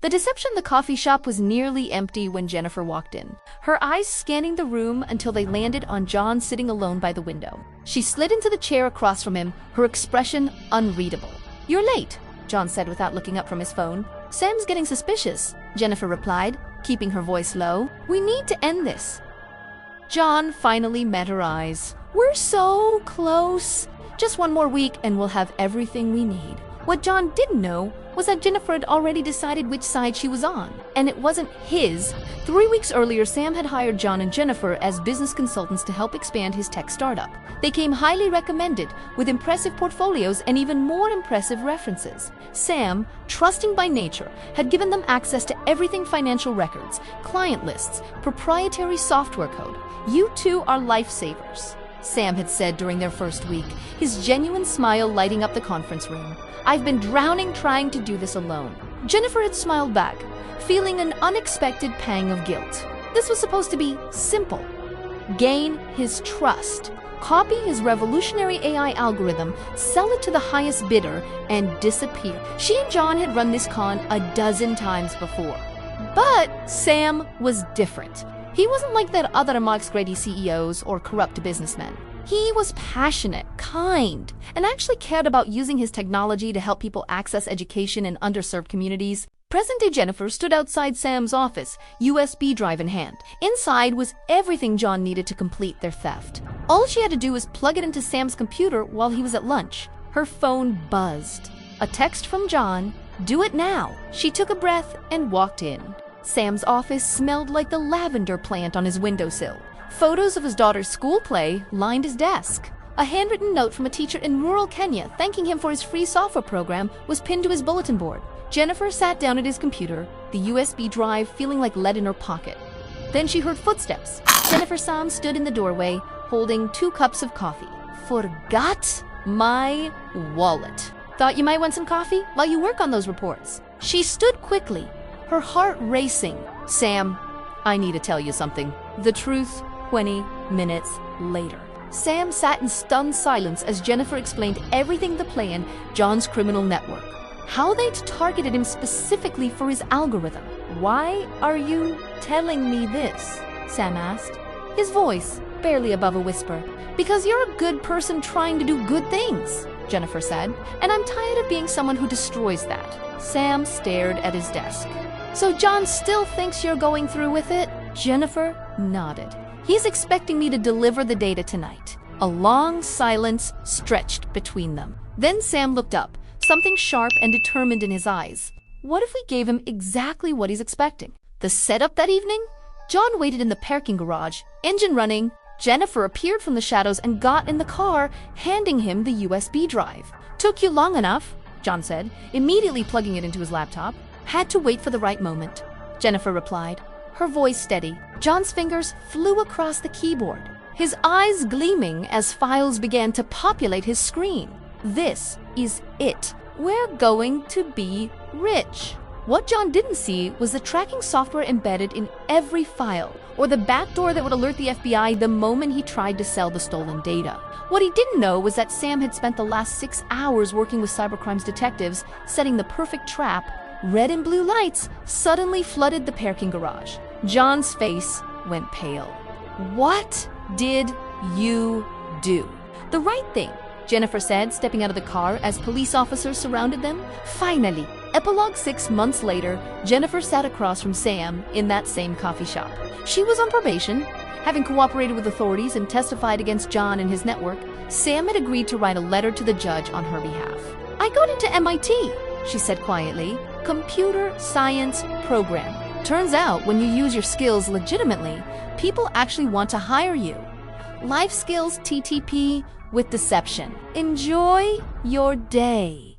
The deception the coffee shop was nearly empty when Jennifer walked in, her eyes scanning the room until they landed on John sitting alone by the window. She slid into the chair across from him, her expression unreadable. "You're late," John said without looking up from his phone. "Sam's getting suspicious," Jennifer replied, keeping her voice low. "We need to end this." John finally met her eyes. "We're so close. Just one more week and we'll have everything we need." What John didn't know was that Jennifer had already decided which side she was on, and it wasn't his. 3 weeks earlier, Sam had hired John and Jennifer as business consultants to help expand his tech startup. They came highly recommended, with impressive portfolios and even more impressive references. Sam, trusting by nature, had given them access to everything: financial records, client lists, proprietary software code. "You two are lifesavers," Sam had said during their first week, his genuine smile lighting up the conference room. "I've been drowning trying to do this alone." Jennifer had smiled back, feeling an unexpected pang of guilt. This was supposed to be simple. Gain his trust, copy his revolutionary AI algorithm, sell it to the highest bidder, and disappear. She and John had run this con a dozen times before. But Sam was different. He wasn't like that other amongst greedy CEOs or corrupt businessmen. He was passionate, kind, and actually cared about using his technology to help people access education in underserved communities. Present-day Jennifer stood outside Sam's office, USB drive in hand. Inside was everything John needed to complete their theft. All she had to do was plug it into Sam's computer while he was at lunch. Her phone buzzed. A text from John, "Do it now." She took a breath and walked in. Sam's office smelled like the lavender plant on his windowsill. Photos of his daughter's school play lined his desk. A handwritten note from a teacher in rural Kenya thanking him for his free software program was pinned to his bulletin board. Jennifer sat down at his computer, the USB drive feeling like lead in her pocket. Then she heard footsteps. Jennifer Sam stood in the doorway, holding 2 cups of coffee. "Forgot my wallet. Thought you might want some coffee while you work on those reports." She stood quickly, her heart racing. "Sam, I need to tell you something." The truth 20 minutes later. Sam sat in stunned silence as Jennifer explained everything: the plan, John's criminal network, how they'd targeted him specifically for his algorithm. "Why are you telling me this?" Sam asked, his voice barely above a whisper. "Because you're a good person trying to do good things," Jennifer said, "and I'm tired of being someone who destroys that." Sam stared at his desk. "So John still thinks you're going through with it?" Jennifer nodded. "He's expecting me to deliver the data tonight." A long silence stretched between them. Then Sam looked up, something sharp and determined in his eyes. What if we gave him exactly what he's expecting? The setup that evening? John waited in the parking garage, engine running. Jennifer appeared from the shadows and got in the car, handing him the USB drive. "Took you long enough," John said, immediately plugging it into his laptop. "Had to wait for the right moment," Jennifer replied, her voice steady. John's fingers flew across the keyboard, his eyes gleaming as files began to populate his screen. "This is it. We're going to be rich." What John didn't see was the tracking software embedded in every file, or the backdoor that would alert the FBI the moment he tried to sell the stolen data. What he didn't know was that Sam had spent the last 6 hours working with cybercrimes detectives, setting the perfect trap. Red and blue lights suddenly flooded the parking garage. John's face went pale. "What did you do?" "The right thing," Jennifer said, stepping out of the car as police officers surrounded them. Finally, epilogue 6 months later, Jennifer sat across from Sam in that same coffee shop. She was on probation. Having cooperated with authorities and testified against John and his network, Sam had agreed to write a letter to the judge on her behalf. "I got into MIT, she said quietly. "Computer science program. Turns out when you use your skills legitimately, people actually want to hire you. Life skills TTP with deception. Enjoy your day."